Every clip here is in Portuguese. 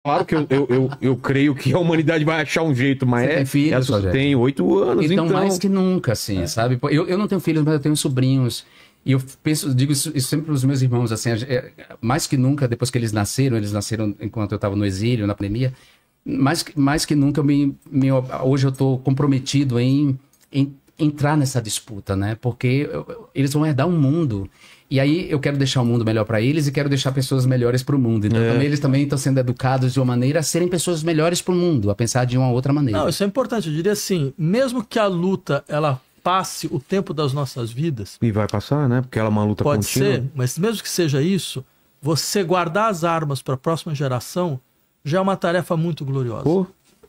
Claro que eu creio que a humanidade vai achar um jeito, mas Você tem filhos, Rogério? tem 8 anos, Então, então... mais que nunca, assim, sabe? Eu não tenho filhos, mas eu tenho sobrinhos. E eu penso, digo isso sempre para os meus irmãos, assim, mais que nunca, depois que eles nasceram enquanto eu estava no exílio, na pandemia, mais que nunca, hoje eu estou comprometido em entrar nessa disputa, né? Porque eles vão herdar um mundo. E aí eu quero deixar o mundo melhor para eles e quero deixar pessoas melhores para o mundo. Então eles também estão sendo educados de uma maneira a serem pessoas melhores para o mundo, a pensar de uma outra maneira. Não, isso é importante. Eu diria assim, mesmo que a luta ela passe o tempo das nossas vidas, E vai passar, né? Porque ela é uma luta pode contínua. ser, mas mesmo que seja isso, você guardar as armas para a próxima geração já é uma tarefa muito gloriosa. Pô,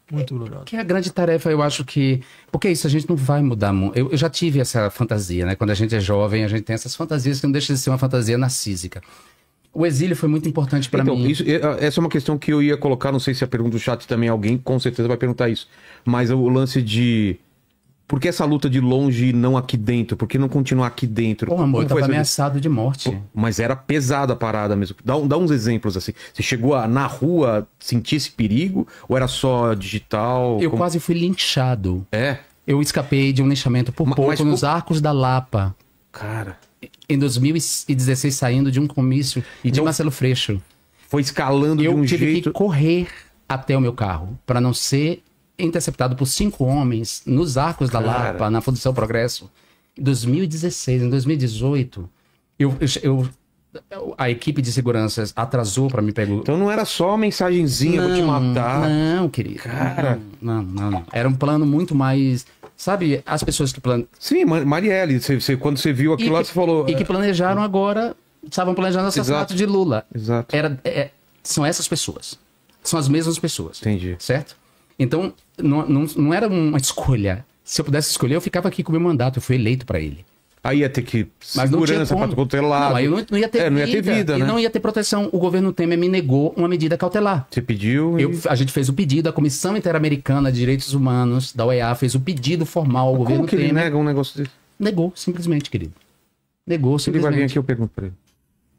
Muito gloriosa. Que é a grande tarefa, eu acho que... Porque isso, a gente não vai mudar muito. Eu já tive essa fantasia, né? Quando a gente é jovem, a gente tem essas fantasias que não deixa de ser uma fantasia narcísica. O exílio foi muito importante para então, mim. essa é uma questão que eu ia colocar, não sei se a pergunta do chat também alguém com certeza vai perguntar isso, mas o lance de... Por que essa luta de longe e não aqui dentro? Por que não continuar aqui dentro? Pô, amor, eu Como foi tava essa- ameaçado de morte. Mas era pesada a parada mesmo. Dá uns exemplos assim. Você chegou a, na rua, sentir esse perigo? Ou era só digital? Eu Como- quase fui linchado. É? Eu escapei de um linchamento por Mas pouco nos Arcos da Lapa, Cara, em 2016, saindo de um comício de Então, Marcelo Freixo. foi escalando de Eu um tive jeito... que correr até o meu carro para não ser interceptado por 5 homens nos Arcos da Cara. Lapa, na Fundação Progresso. Em 2016, em 2018, a equipe de segurança atrasou para me pegar. Então não era só uma mensagenzinha, vou te matar. Não, querido. Cara. Não. Era um plano muito mais... Sabe, as pessoas que planejam... Sim, Marielle, quando você viu aquilo lá, você falou... E que planejaram agora, estavam planejando o assassinato Exato. de Lula. Exato. São essas pessoas. São as mesmas pessoas. Entendi. Certo? Então, não era uma escolha. Se eu pudesse escolher, eu ficava aqui com o meu mandato. Eu fui eleito para ele. Aí ia ter que Mas não tinha segurança como. pra controlar. Não, aí eu não ia ter não ia ter vida, e né? não ia ter proteção. O governo Temer me negou uma medida cautelar. Você pediu e... A gente fez o pedido, a Comissão Interamericana de Direitos Humanos, da OEA, fez o pedido formal ao governo Como que ele Temer. nega um negócio desse? Negou, simplesmente, querido. Negou, Se ele vai vir simplesmente. aqui, eu pergunto pra ele.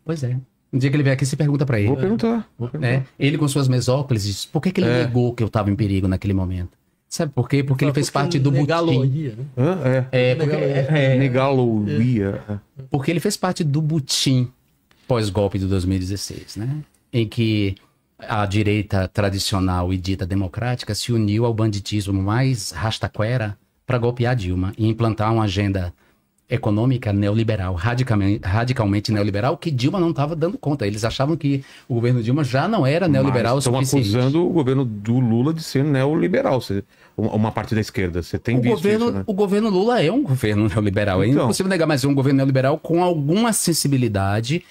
Pois é. Um dia que ele vier aqui, você pergunta pra ele. Vou perguntar. Né? Ele com suas mesóclises, por que ele negou que eu estava em perigo naquele momento? Sabe por quê? Porque ele fez parte do butim. Negaloia, né? Hã? Negaloia. Porque ele fez parte do butim pós-golpe de 2016, né? Em que a direita tradicional e dita democrática se uniu ao banditismo mais rastaquera para golpear Dilma e implantar uma agenda econômica neoliberal, radicalmente neoliberal, que Dilma não estava dando conta. Eles achavam que o governo Dilma já não era neoliberal o Estão suficiente. acusando o governo do Lula de ser neoliberal. Uma parte da esquerda. Você tem visto isso, né? O governo Lula é um governo neoliberal. É Então. impossível negar, mas é um governo neoliberal com alguma sensibilidade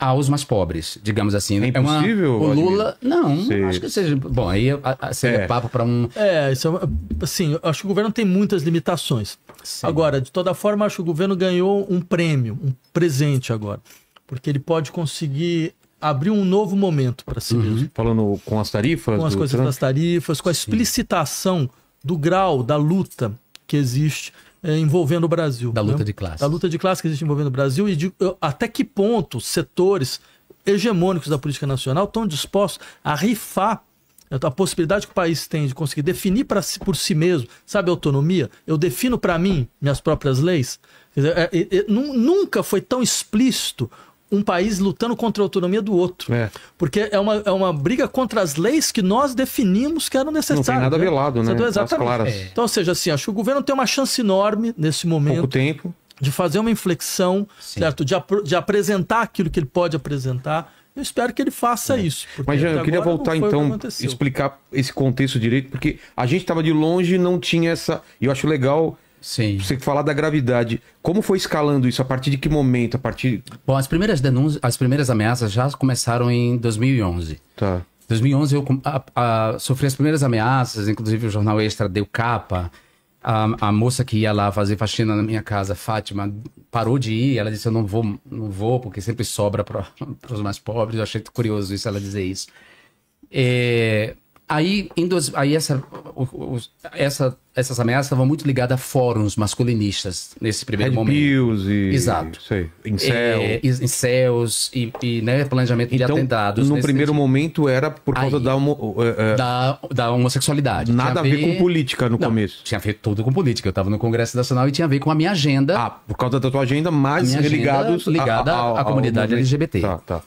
aos mais pobres, digamos assim. É impossível, o Lula... Não, Sei. acho que seja... Bom, aí seria papo para um... Isso assim, eu acho que o governo tem muitas limitações. Sim. Agora, de toda forma, acho que o governo ganhou um prêmio, um presente agora. Porque ele pode conseguir abrir um novo momento para si mesmo. Falando com as tarifas? Com as do coisas Trump? das tarifas, com a explicitação do grau da luta que existe envolvendo o Brasil. Da né? luta de classe. Da luta de classe que existe envolvendo o Brasil e até que ponto setores hegemônicos da política nacional estão dispostos a rifar a possibilidade que o país tem de conseguir definir por si mesmo, sabe, autonomia? Eu defino para mim minhas próprias leis. Quer dizer, nunca foi tão explícito um país lutando contra a autonomia do outro. Porque é uma briga contra as leis que nós definimos que eram necessárias. Não tem nada velado, né? Exatamente. As claras. Então, ou seja, assim, acho que o governo tem uma chance enorme nesse momento Pouco tempo. de fazer uma inflexão, Sim. certo? De apresentar aquilo que ele pode apresentar. Eu espero que ele faça isso. porque Mas, Jean, até eu queria agora não voltar foi o que então, aconteceu. explicar esse contexto direito, porque a gente estava de longe e não tinha essa... E eu acho legal Sim. você falar da gravidade. Como foi escalando isso? A partir de que momento? A partir... Bom, as primeiras denúncias, as primeiras ameaças já começaram em 2011. Tá. Em 2011 eu sofri as primeiras ameaças, inclusive o Jornal Extra deu capa. A moça que ia lá fazer faxina na minha casa, Fátima, parou de ir. Ela disse, eu não vou, porque sempre sobra para os mais pobres. Eu achei curioso isso, ela dizer isso. essas ameaças estavam muito ligadas a fóruns masculinistas nesse primeiro momento. Pills e... Exato. Sei, incel. Incels e né, planejamento de atentados. No primeiro momento era por causa Aí, da homossexualidade. Nada a ver com política no Não, começo. tinha a ver tudo com política. Eu estava no Congresso Nacional e tinha a ver com a minha agenda. Ah, por causa da tua agenda, mas ligada à comunidade LGBT. Tá.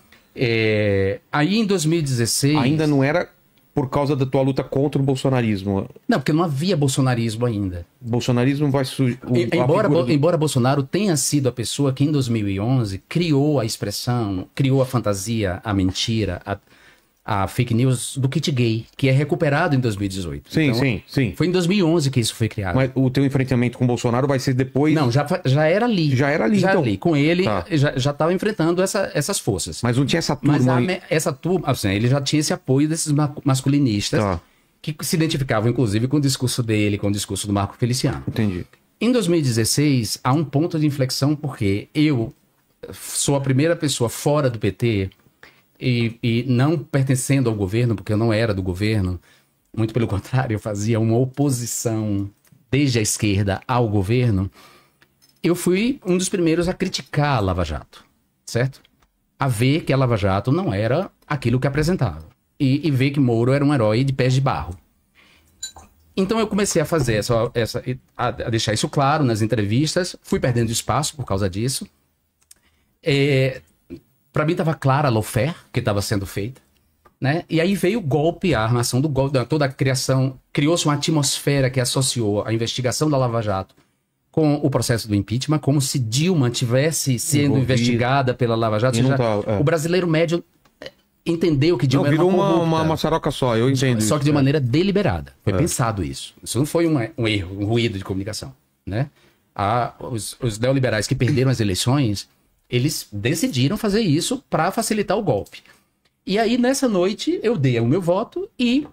Aí em 2016... Ainda não era por causa da tua luta contra o bolsonarismo. Não, porque não havia bolsonarismo ainda. Bolsonarismo vai surgir... Embora Bolsonaro tenha sido a pessoa que em 2011 criou a expressão, criou a fantasia, a mentira, a fake news do kit gay, que é recuperado em 2018. Sim, então, sim. Foi em 2011 que isso foi criado. Mas o teu enfrentamento com o Bolsonaro vai ser depois... Não, já era ali. Já era ali, então. Com ele, Tá. já estava enfrentando essas forças. Mas não tinha essa turma... Mas essa turma, assim, ele já tinha esse apoio desses masculinistas, Tá. que se identificavam, inclusive, com o discurso dele, com o discurso do Marco Feliciano. Entendi. Em 2016, há um ponto de inflexão, porque eu sou a primeira pessoa fora do PT e não pertencendo ao governo, porque eu não era do governo, muito pelo contrário, eu fazia uma oposição desde a esquerda ao governo. Eu fui um dos primeiros a criticar a Lava Jato, certo? A ver que a Lava Jato não era aquilo que apresentava. E ver que Moro era um herói de pés de barro. Então eu comecei a fazer a deixar isso claro nas entrevistas, fui perdendo espaço por causa disso. Para mim estava clara a lawfare que estava sendo feita, né? E aí veio o golpe, a armação do golpe, toda a criação, criou-se uma atmosfera que associou a investigação da Lava Jato com o processo do impeachment, como se Dilma tivesse sendo investigada pela Lava Jato. O brasileiro médio entendeu que Dilma virou era uma maçaroca só, eu entendo. Só que de maneira deliberada. Foi pensado isso. Isso não foi um erro, um ruído de comunicação, né? Os neoliberais que perderam as eleições, eles decidiram fazer isso para facilitar o golpe. E aí, nessa noite, eu dei o meu voto e,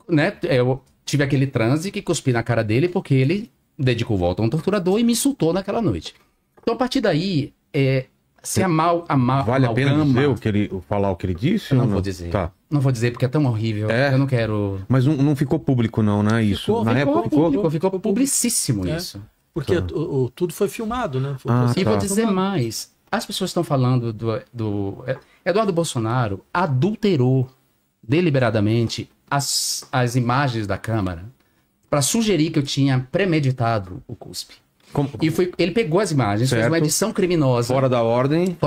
né, eu tive aquele transe que cuspi na cara dele porque ele dedicou o voto a um torturador e me insultou naquela noite. Então, a partir daí, vale a pena dizer falar o que ele disse? Eu não vou dizer. Tá. Não vou dizer porque é tão horrível. Eu não quero... Mas não ficou público não, né? Isso. Ficou publicíssimo isso. Porque tudo foi filmado, né? E vou dizer mais. As pessoas estão falando do Eduardo Bolsonaro adulterou deliberadamente as imagens da Câmara para sugerir que eu tinha premeditado o cuspe. Ele pegou as imagens, fez uma edição criminosa. Fora da ordem.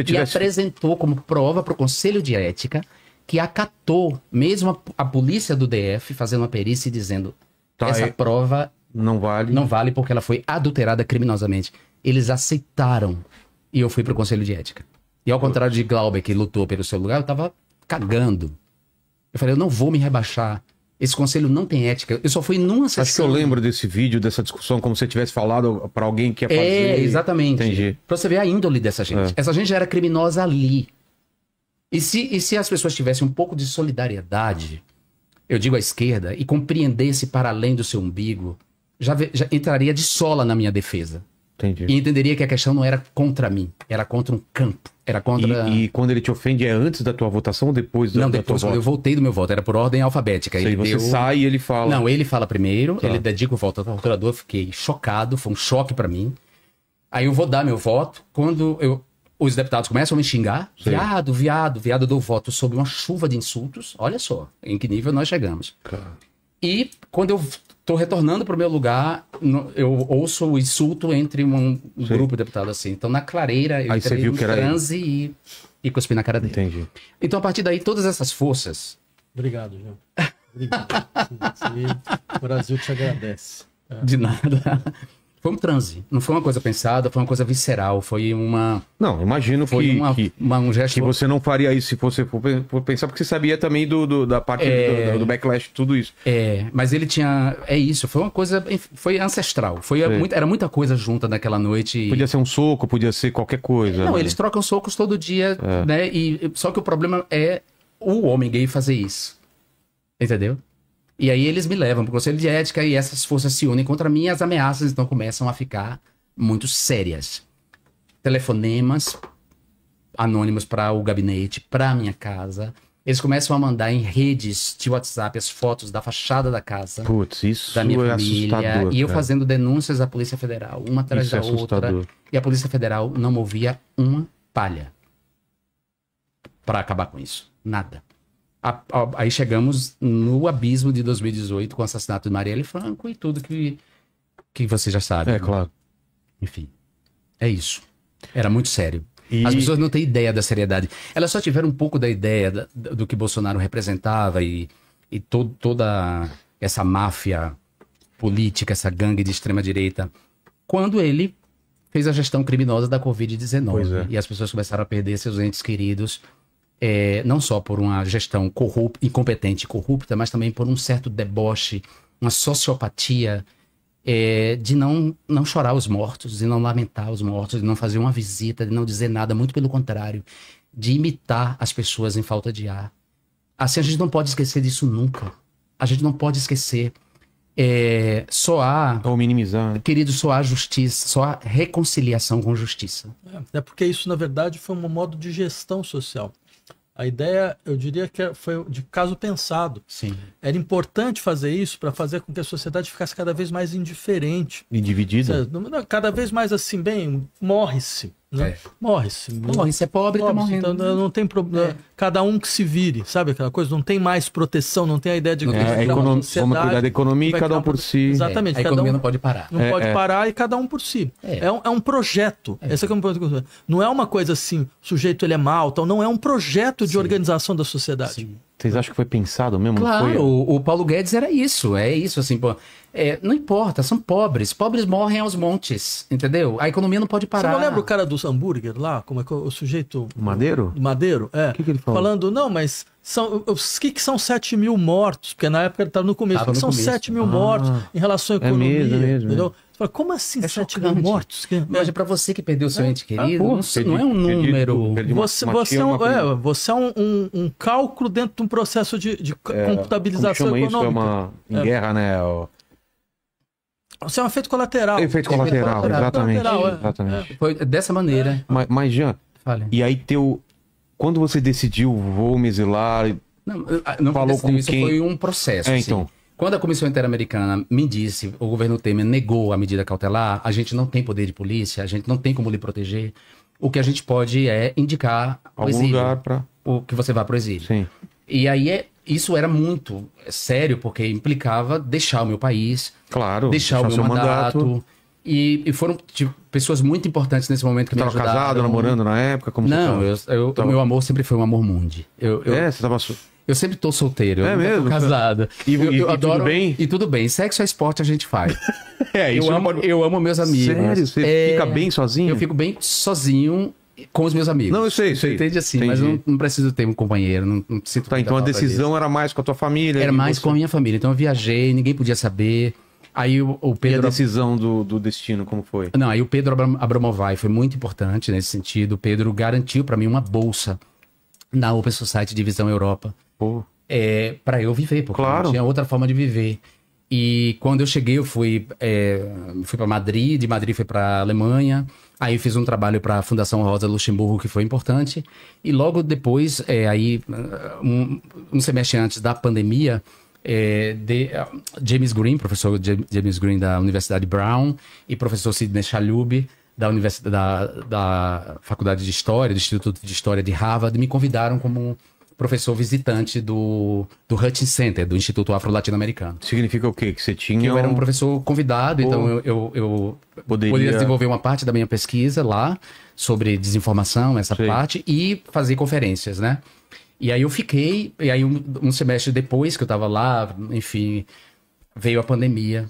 E apresentou como prova para o Conselho de Ética que acatou mesmo a polícia do DF fazendo uma perícia e dizendo essa prova não vale porque ela foi adulterada criminosamente. Eles aceitaram e eu fui para o Conselho de Ética. E ao contrário de Glauber, que lutou pelo seu lugar, eu estava cagando. Eu falei, eu não vou me rebaixar. Esse conselho não tem ética. Eu só fui numa sessão... Acho que eu lembro desse vídeo, dessa discussão, como se você tivesse falado para alguém que ia fazer... Exatamente. Entendi. Pra você ver a índole dessa gente. Essa gente já era criminosa ali. E se as pessoas tivessem um pouco de solidariedade, eu digo à esquerda, e compreendesse para além do seu umbigo, já entraria de sola na minha defesa. Entendi. E entenderia que a questão não era contra mim, era contra um campo. Era contra... E quando ele te ofende, é antes da tua votação ou depois da tua votação? Não, depois, quando eu voltei do meu voto, era por ordem alfabética. Você sai e ele fala... Não, ele fala primeiro, ele dedica o voto ao torturador, fiquei chocado, foi um choque pra mim. Aí eu vou dar meu voto, quando os deputados começam a me xingar, viado, eu dou voto sob uma chuva de insultos, olha só em que nível nós chegamos. E quando eu tô retornando pro meu lugar, eu ouço o insulto entre um grupo de deputados assim. Então, na clareira, eu entrei no transe e cuspi na cara dele. Entendi. Então, a partir daí, todas essas forças... Obrigado, João. Obrigado. O Brasil te agradece. De nada. Foi um transe. Não foi uma coisa pensada, foi uma coisa visceral. Foi uma... Não, imagino um gesto... que você não faria isso se você for pensar, porque você sabia também da parte do backlash, tudo isso. Mas ele tinha... É isso, foi uma coisa... Foi ancestral. Era muita coisa junta naquela noite. Podia ser um soco, podia ser qualquer coisa. Não, eles trocam socos todo dia, né? Só que o problema é o homem gay fazer isso. Entendeu? E aí eles me levam para o Conselho de Ética e essas forças se unem contra mim e as ameaças então começam a ficar muito sérias. Telefonemas anônimos para o gabinete, para a minha casa, Eles começam a mandar em redes de WhatsApp as fotos da fachada da casa Putz, isso da minha é família. assustador. E eu cara. fazendo denúncias à Polícia Federal, uma atrás Isso é da outra. assustador. E a Polícia Federal não movia uma palha para acabar com isso. Nada. Aí chegamos no abismo de 2018 com o assassinato de Marielle Franco e tudo que você já sabe. É, claro. Enfim, é isso. Era muito sério. E- As pessoas não têm ideia da seriedade. Elas só tiveram um pouco da ideia do que Bolsonaro representava e toda essa máfia política, essa gangue de extrema-direita, quando ele fez a gestão criminosa da Covid-19. Pois é. E as pessoas começaram a perder seus entes queridos, não só por uma gestão incompetente e corrupta, mas também por um certo deboche, uma sociopatia de não chorar os mortos, de não lamentar os mortos, de não fazer uma visita, de não dizer nada, muito pelo contrário, de imitar as pessoas em falta de ar. Assim, a gente não pode esquecer disso nunca. A gente não pode esquecer. Só há, Ou minimizar, né? querido, só há justiça, só há reconciliação com justiça. É porque isso, na verdade, foi um modo de gestão social. A ideia, eu diria que foi de caso pensado. Sim. Era importante fazer isso para fazer com que a sociedade ficasse cada vez mais indiferente. E dividida. Cada vez mais assim, bem, morre-se. Né? Morre-se. Morre, se é pobre, tá Morre-se. morrendo. Então, não tem problema. Cada um que se vire, sabe aquela coisa? Não tem mais proteção, não tem a ideia de que Vamos cuidar da economia e cada um por si. Exatamente. A cada economia um não pode parar. não pode parar e cada um por si. É um projeto. Esse é um projeto. Não é uma coisa assim, o sujeito ele é mau, então não é um projeto de organização da sociedade. Sim. Vocês acham que foi pensado mesmo? Não Claro, foi? o Paulo Guedes era isso, assim, pô. Não importa, são pobres. Pobres morrem aos montes, entendeu? A economia não pode Você parar. não lembra o cara do hambúrguer lá? Como é que o sujeito... Madeiro? Madeiro? É. O que ele falou? Falando, não, mas os que são 7 mil mortos? Porque na época ele estava no começo. Tava O que no são começo. 7 mil mortos em relação à economia? mesmo. Entendeu? Você fala, como assim 7 mil chocante. mortos? Mas é pra você que perdeu seu ente querido, pô, não é um número. perdi uma Você tia, uma prima. você é um cálculo dentro de um processo de computabilização Como chama isso? econômica. Em guerra, né? Você é um efeito colateral. Efeito colateral, exatamente. colateral, exatamente. Foi dessa maneira. Mas, Jean, Fale. e aí quando você decidiu, vou me exilar, Não Falou foi com isso, quem? foi um processo. Então. Assim. Quando a Comissão Interamericana me disse, o governo Temer negou a medida cautelar, a gente não tem poder de polícia, a gente não tem como lhe proteger. O que a gente pode é indicar o algum exílio, lugar pra... o que você vá para o exílio. Sim. E aí isso era muito sério, porque implicava deixar o meu país, Claro. deixar o meu seu mandato. E foram pessoas muito importantes nesse momento que me Tava ajudaram. casado, namorando na época? Como Não, você tava? o meu amor sempre foi um amor mundi. Você tava... Eu sempre tô solteiro, eu nunca mesmo? tô casado. E eu tudo adoro, bem? E tudo bem. Sexo é esporte, a gente faz. isso eu amo meus amigos. Sério? Você fica bem sozinho? Eu fico bem sozinho com os meus amigos. Não, eu sei. Você entende assim, mas Entendi. não preciso ter um companheiro, não sinto Tá, muita então a falta decisão disso. era mais com a tua família? Era e mais você- com a minha família. Então eu viajei, ninguém podia saber. Aí o E a Pedro... decisão do destino, como foi? Não, aí o Pedro Abramovay foi muito importante nesse sentido. O Pedro garantiu para mim uma bolsa na Open Society Divisão Europa. Pô, Para eu viver, porque Claro. não tinha outra forma de viver. E quando eu cheguei, eu fui para Madrid, de Madrid fui para Alemanha, aí eu fiz um trabalho para a Fundação Rosa Luxemburgo, que foi importante, e logo depois, um semestre antes da pandemia, James Green, professor James Green da Universidade Brown, e professor Sidney Chalhoub, da Faculdade de História, do Instituto de História de Harvard, me convidaram como professor visitante do Hutchins Center, do Instituto Afro-Latino-Americano. significa o quê? Que você tinha... Eu era um professor convidado, então eu poderia desenvolver uma parte da minha pesquisa lá sobre desinformação, essa Sei. parte, e fazer conferências, né? E aí eu fiquei, e aí um semestre depois que eu estava lá, enfim, veio a pandemia.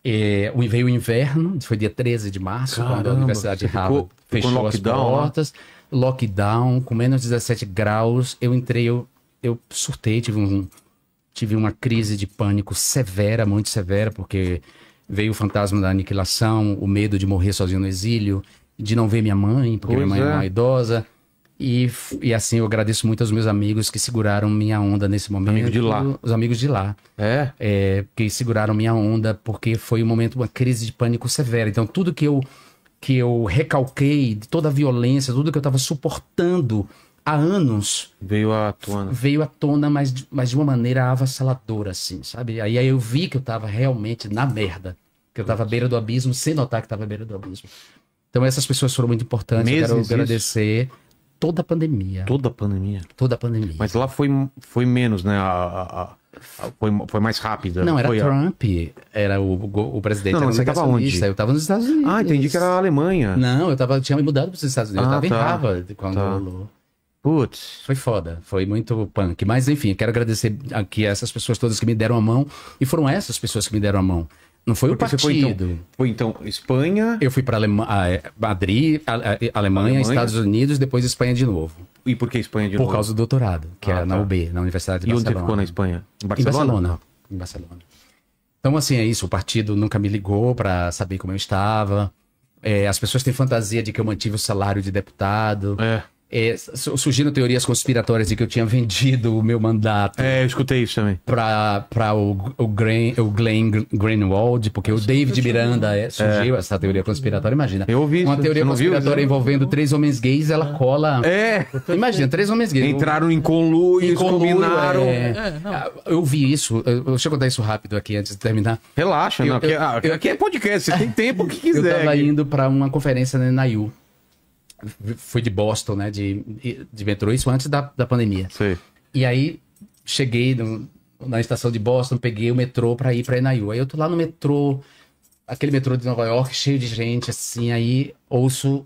Veio o inverno, foi dia 13 de março, quando a Caramba, Universidade de você Harvard ficou em fechou as lockdown lá? portas. Lockdown, com menos 17 graus, eu entrei, eu surtei, tive uma crise de pânico severa, muito severa, porque veio o fantasma da aniquilação, o medo de morrer sozinho no exílio, de não ver minha mãe, porque Pois minha mãe é é. uma idosa. E assim, eu agradeço muito aos meus amigos que seguraram minha onda nesse momento. Amigo de lá. Os amigos de lá. Que seguraram minha onda, porque foi um momento, uma crise de pânico severa. Então, tudo que eu recalquei, toda a violência, tudo que eu estava suportando há anos Veio à tona. veio à tona, mas de uma maneira avassaladora, assim, sabe? Aí eu vi que eu tava realmente na merda. Que eu tava à beira do abismo, sem notar que tava à beira do abismo. Então essas pessoas foram muito importantes. Meses Eu quero isso? agradecer toda a pandemia. Toda a pandemia. Toda a pandemia. Mas lá foi menos, né? Foi mais rápida. Não, era foi Trump, era o presidente. Não, era você tava onde? negacionista. Eu tava nos Estados Unidos. Ah, entendi que era a Alemanha. Não, tinha me mudado para os Estados Unidos. Ah, Eu tava tá. em Harvard quando Tá. rolou. Putz. Foi foda, foi muito punk. Mas enfim, eu quero agradecer aqui a essas pessoas todas que me deram a mão. E foram essas pessoas que me deram a mão. Não foi Porque o você partido. foi então Espanha. Eu fui para Madrid, Alemanha, Estados Unidos, depois Espanha de novo. E por que Espanha de Por novo? causa do doutorado, que Ah, era na tá. UB, na Universidade de E onde você Barcelona. ficou na Espanha? Em Em Barcelona? Barcelona. Em Barcelona. Então, assim, é isso. O partido nunca me ligou para saber como eu estava. As pessoas têm fantasia de que eu mantive o salário de deputado. Surgiram teorias conspiratórias de que eu tinha vendido o meu mandato Eu escutei isso também. para o Glenn Greenwald, porque o David Miranda surgiu essa teoria conspiratória. Imagina. Eu ouvi Uma isso. teoria Você não viu? conspiratória envolvendo 3 homens gays, ela cola. Imagina, 3 homens gays. Entraram em conluio, combinaram. Eu vi isso. Deixa eu contar isso rápido aqui antes de terminar. Relaxa, não. Aqui é podcast, você tem tempo o que quiser. Eu tava aqui. indo para uma conferência na NAIU. Fui de Boston, né? De metrô, isso antes da pandemia. Sei. E aí cheguei na estação de Boston, peguei o metrô para ir para NAIU. Aí eu tô lá no metrô, aquele metrô de Nova York, cheio de gente, assim. Aí ouço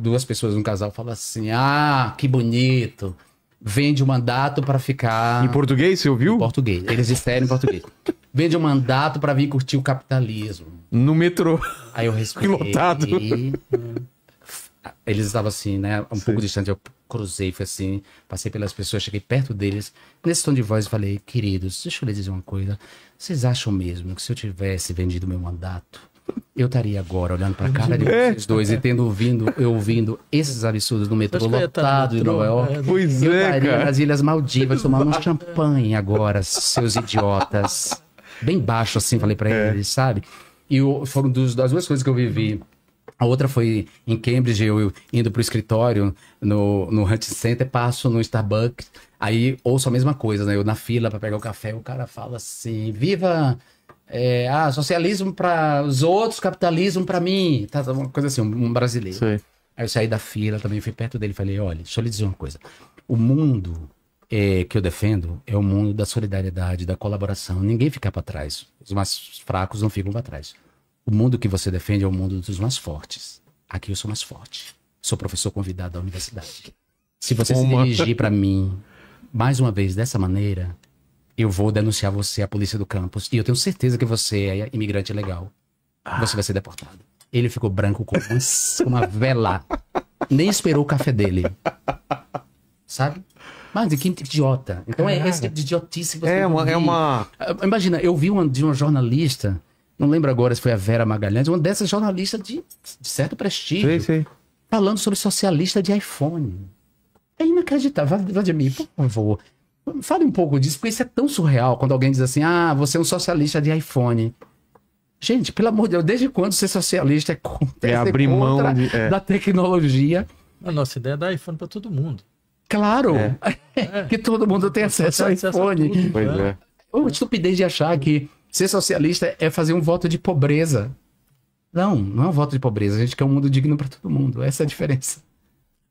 2 pessoas, um casal, fala assim: ah, que bonito. Vende o mandato para ficar. Em português, você ouviu? Em português. Eles disseram em português. Vende o mandato para vir curtir o capitalismo. No metrô. Aí eu respirei. Lotado. Eles estavam assim, né? Um pouco distante. Eu cruzei, fui assim, passei pelas pessoas, cheguei perto deles. Nesse tom de voz, falei: queridos, deixa eu lhes dizer uma coisa. Vocês acham mesmo que se eu tivesse vendido meu mandato, eu estaria agora olhando pra cara de vocês dois e ouvindo esses absurdos no metrô lotado de Nova York? Pois Eu é, estaria cara. nas Ilhas Maldivas tomando um champanhe agora, seus idiotas. Bem baixo assim, falei pra eles, sabe? E foram das 2 coisas que eu vivi. A outra foi em Cambridge, eu indo pro escritório no Hunt Center, passo no Starbucks, aí ouço a mesma coisa, né? Eu na fila para pegar o café, o cara fala assim: viva socialismo para os outros, capitalismo para mim. Tá, uma coisa assim, um brasileiro. Sei. Aí eu saí da fila, também fui perto dele e falei: olha, deixa eu lhe dizer uma coisa. O mundo que eu defendo é o mundo da solidariedade, da colaboração. Ninguém fica para trás. Os mais fracos não ficam para trás. O mundo que você defende é o mundo dos mais fortes. Aqui eu sou mais forte. Sou professor convidado da universidade. Se você se dirigir para mim mais uma vez dessa maneira, eu vou denunciar você à polícia do campus. E eu tenho certeza que você é imigrante ilegal. Você vai ser deportado. Ele ficou branco como uma vela. Nem esperou o café dele. Sabe? Mas que idiota. Então é esse tipo de idiotice que você Imagina, eu vi de uma jornalista, não lembro agora se foi a Vera Magalhães, uma dessas jornalistas de certo prestígio, Sei. falando sobre socialista de iPhone. É inacreditável. Vladimir, por favor, fale um pouco disso, porque isso é tão surreal quando alguém diz assim: ah, você é um socialista de iPhone. Gente, pelo amor de Deus, desde quando ser socialista é contra, abrir mão da tecnologia? A nossa ideia é dar iPhone para todo mundo. Claro, que todo mundo tem acesso ao iPhone. Pois é. Uma estupidez de achar que ser socialista é fazer um voto de pobreza. Não é um voto de pobreza. A gente quer um mundo digno para todo mundo. Essa é a diferença.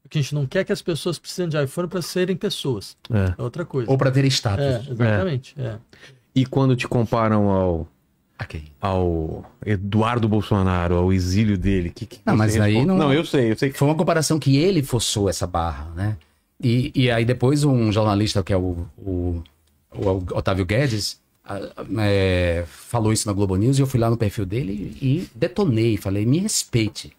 Porque a gente não quer que as pessoas precisem de iPhone para serem pessoas. É outra coisa. Ou para ter status. Exatamente. E quando te comparam ao Eduardo Bolsonaro, ao exílio dele, que não, mas você aí responde? não... Não, eu sei. Foi uma comparação que ele forçou essa barra, né? E aí depois um jornalista que é o Otávio Guedes falou isso na Globo News e eu fui lá no perfil dele e detonei, falei: me respeite,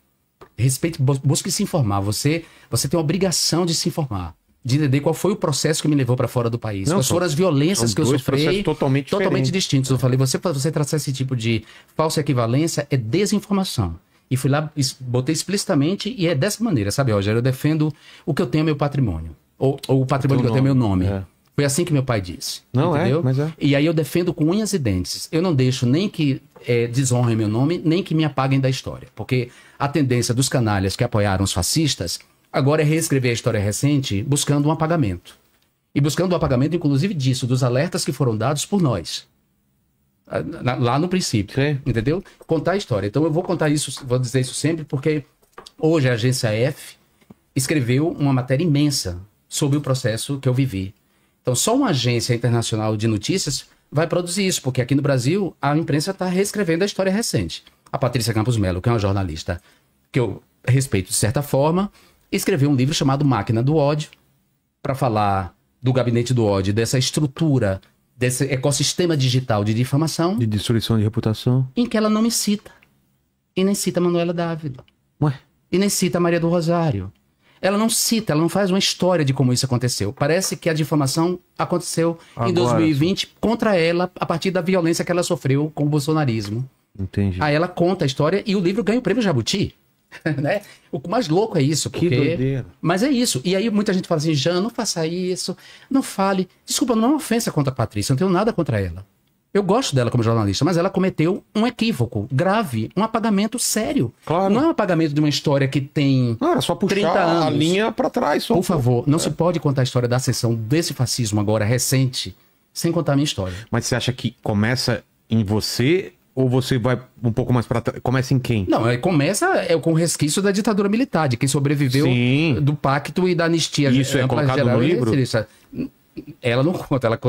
busque se informar, você tem a obrigação de se informar, de entender qual foi o processo que me levou para fora do país, quais foram as violências que eu sofri, totalmente distintos. Eu falei: você traçar esse tipo de falsa equivalência é desinformação. E fui lá, botei explicitamente, e é dessa maneira, sabe, Rogério? Eu defendo o que eu tenho é meu patrimônio. Ou o patrimônio que eu tenho é meu nome. Foi assim que meu pai disse. Não, entendeu? mas é. E aí eu defendo com unhas e dentes. Eu não deixo nem que desonrem meu nome, nem que me apaguem da história. Porque a tendência dos canalhas que apoiaram os fascistas agora é reescrever a história recente buscando um apagamento. E buscando o apagamento, inclusive, disso, dos alertas que foram dados por nós. Lá no princípio. Sim. Entendeu? Contar a história. Então eu vou contar isso, vou dizer isso sempre, porque hoje a agência F escreveu uma matéria imensa sobre o processo que eu vivi. Então só uma agência internacional de notícias vai produzir isso, porque aqui no Brasil a imprensa está reescrevendo a história recente. A Patrícia Campos Melo, que é uma jornalista que eu respeito de certa forma, escreveu um livro chamado Máquina do Ódio, para falar do gabinete do ódio, dessa estrutura, desse ecossistema digital de difamação, De destruição de reputação. em que ela não me cita. E nem cita Manuela Dávila. Ué? E nem cita Maria do Rosário. Ela não cita, ela não faz uma história de como isso aconteceu. Parece que a difamação aconteceu em Agora, 2020 contra ela, a partir da violência que ela sofreu com o bolsonarismo. Entendi. Aí ela conta a história e o livro ganha o prêmio Jabuti. Né? O mais louco é isso. Que doideira. Mas é isso. E aí muita gente fala assim, Jean, não faça isso, não fale. Desculpa, não é uma ofensa contra a Patrícia, eu não tenho nada contra ela. Eu gosto dela como jornalista, mas ela cometeu um equívoco grave, um apagamento sério. Claro. Não é um apagamento de uma história que tem Não, era só 30 puxar a anos. linha pra trás. Só. Por favor, não se pode contar a história da ascensão desse fascismo agora recente, sem contar a minha história. Mas você acha que começa em você ou você vai um pouco mais pra trás? Começa em quem? Não, começa com o resquício da ditadura militar, de quem sobreviveu Sim. do pacto e da anistia. Isso é ampla, colocado geral no e livro? restrita. Ela não conta, ela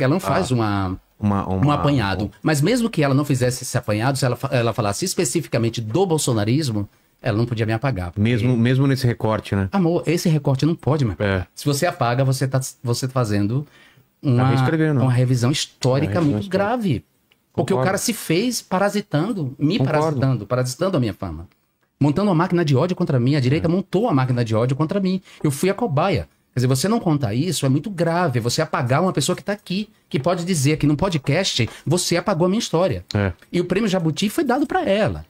não faz um apanhado. Mas mesmo que ela não fizesse esse apanhado, se ela falasse especificamente do bolsonarismo, ela não podia me apagar. porque- Mesmo nesse recorte, né? Amor, esse recorte não pode me apagar. É. Se você apaga, você tá fazendo Tá reescrevendo. uma revisão histórica Uma revisão muito histórica. grave. Porque Concordo. o cara se fez parasitando Concordo. parasitando a minha fama. Montando uma máquina de ódio contra mim. A direita É. montou a máquina de ódio contra mim. Eu fui a cobaia. Quer dizer, você não contar isso é muito grave. Você apagar uma pessoa que está aqui, que pode dizer que num podcast você apagou a minha história. É. E o prêmio Jabuti foi dado para ela.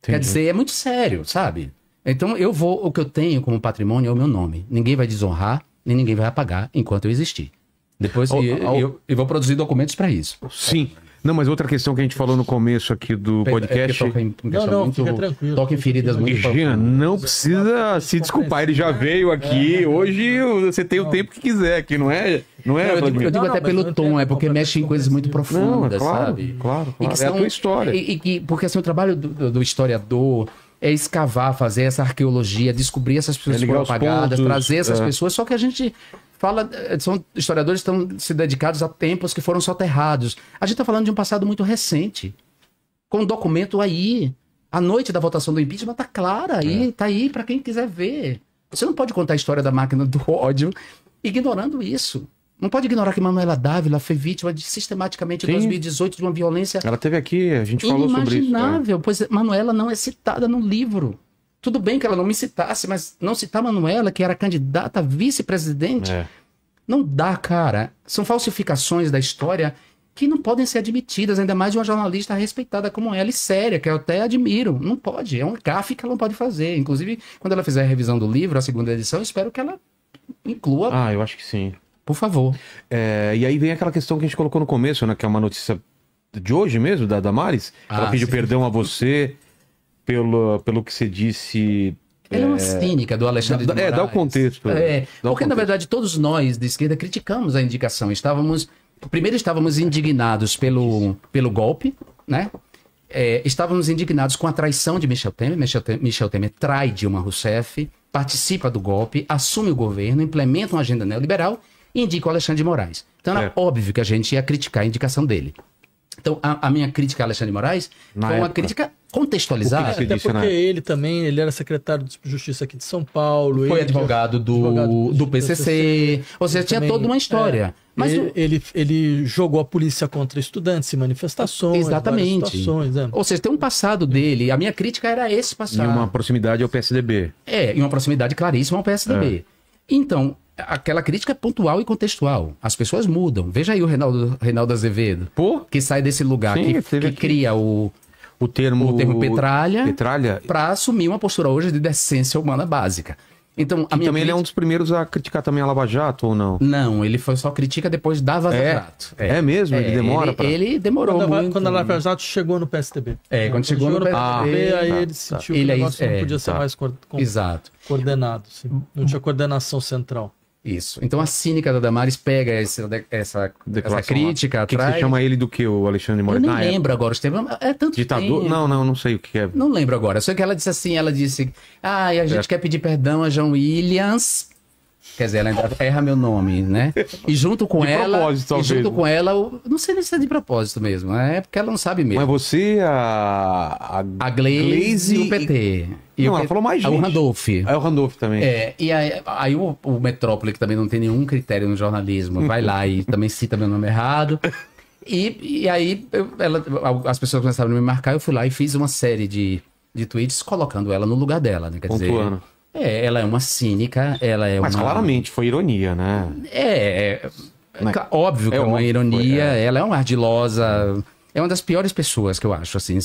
Quer Entendi. dizer, é muito sério, sabe? Então o que eu tenho como patrimônio é o meu nome. Ninguém vai desonrar, nem ninguém vai apagar enquanto eu existir. Depois eu vou produzir documentos para isso. Sim. Não, mas outra questão que a gente falou no começo aqui do podcast. Toca em questão Não, muito- fica tranquilo. Toca em feridas muito Jean, não precisa se desculpar, ele já veio aqui. Hoje você tem o tempo que quiser aqui, não é? Não é, Eu digo Vladimir? até Não, mas pelo eu tom, entendo é porque mexe em coisas muito profundas, claro, sabe? claro. E que É a são- tua história. Porque assim, o trabalho do historiador é escavar, fazer essa arqueologia, descobrir essas pessoas que ligar foram os apagadas, pontos, trazer essas é. pessoas, só que a gente fala, são historiadores que estão se dedicados a tempos que foram soterrados. A gente está falando de um passado muito recente, com um documento aí, a noite da votação do impeachment tá clara aí, tá aí para quem quiser ver. Você não pode contar a história da máquina do ódio ignorando isso. Não pode ignorar que Manuela Dávila foi vítima sistematicamente em Sim. 2018 de uma violência Ela teve aqui, a gente falou sobre isso. inimaginável, pois Manuela não é citada no livro. Tudo bem que ela não me citasse, mas não citar Manuela, que era candidata a vice-presidente, É. não dá, cara. São falsificações da história que não podem ser admitidas, ainda mais de uma jornalista respeitada como ela e séria, que eu até admiro. Não pode, é um gafe que ela não pode fazer. Inclusive, quando ela fizer a revisão do livro, a segunda edição, eu espero que ela inclua, Ah, eu acho que sim. por favor. É, e aí vem aquela questão que a gente colocou no começo, né? Que é uma notícia de hoje mesmo, da Damares. Ela Ah, pediu sim. perdão a você pelo que você disse. Ela é uma cínica do Alexandre de Moraes. Dá o contexto. É, Dá o porque, na contexto. verdade, todos nós de esquerda criticamos a indicação. Primeiro estávamos indignados pelo golpe, né? Estávamos indignados com a traição de Michel Temer. Michel Temer trai Dilma Rousseff, participa do golpe, assume o governo, implementa uma agenda neoliberal e indica o Alexandre de Moraes. Então era óbvio que a gente ia criticar a indicação dele. Então a minha crítica a Alexandre de Moraes Na foi uma época. crítica contextualizada. Você Até disse, né? porque ele era secretário de Justiça aqui de São Paulo. Foi ele- advogado do PCC, ou seja, tinha também, toda uma história. Mas ele jogou a polícia contra estudantes em manifestações. Exatamente. várias situações, né? Ou seja, tem um passado dele. A minha crítica era esse Em passado. uma proximidade ao PSDB. Em uma proximidade claríssima ao PSDB. Então, aquela crítica é pontual e contextual. As pessoas mudam. Veja aí o Reinaldo Azevedo, Pô, que sai desse lugar, Sim, que teve aqui. cria o o termo termo petralha Petralha. para assumir uma postura hoje de decência humana básica. Então, Que também ele é um dos primeiros a criticar também a Lava Jato, ou não? Não, ele foi só critica depois da Vaza Jato. É mesmo? Ele demora pra... Ele demorou muito. Quando a Lava Jato chegou no PSDB. Quando chegou no PSDB, aí ele sentiu que o negócio não podia ser mais Exato. coordenado. Assim. Não tinha coordenação central. Isso. Então a cínica da Damares pega essa crítica, O que você chama ele do que, o Alexandre de Moraes? Eu não lembro agora, é tanto ditador? tempo. Não sei o que é. Não lembro agora. Só que ela disse assim, a gente quer pedir perdão a João Williams. Quer dizer, ela ainda erra meu nome, né? E junto com não sei nem se é de propósito mesmo, é porque ela não sabe mesmo. Mas você, a Glaze e o PT. Ela falou mais gente. O Randolph. O Randolph também. E aí o Metrópole, que também não tem nenhum critério no jornalismo, vai lá e também cita meu nome errado. E aí as pessoas começaram a me marcar, eu fui lá e fiz uma série de tweets colocando ela no lugar dela, né? Quer dizer, ela é uma cínica, Mas claramente foi ironia, né? Óbvio que é uma ironia, ela é uma ardilosa, é uma das piores pessoas que eu acho, assim,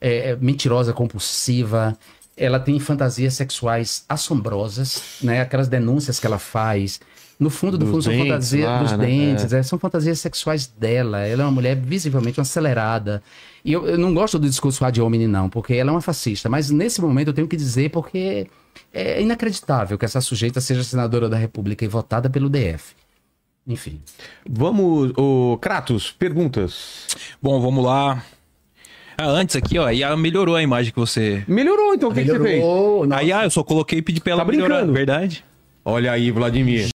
é mentirosa, compulsiva, ela tem fantasias sexuais assombrosas, né? Aquelas denúncias que ela faz, no fundo são fantasias dos dentes, são fantasias sexuais dela, ela é uma mulher visivelmente acelerada, e eu não gosto do discurso ad hominem não, porque ela é uma fascista, mas nesse momento eu tenho que dizer porque é inacreditável que essa sujeita seja senadora da República e votada pelo DF. Enfim. Vamos, Kratos, perguntas. Bom, vamos lá. Antes aqui, ó, a melhorou a imagem que você... Melhorou, então, o que você fez? Aí, eu só coloquei e pedi pra ela melhorar, verdade? Olha aí, Vladimir.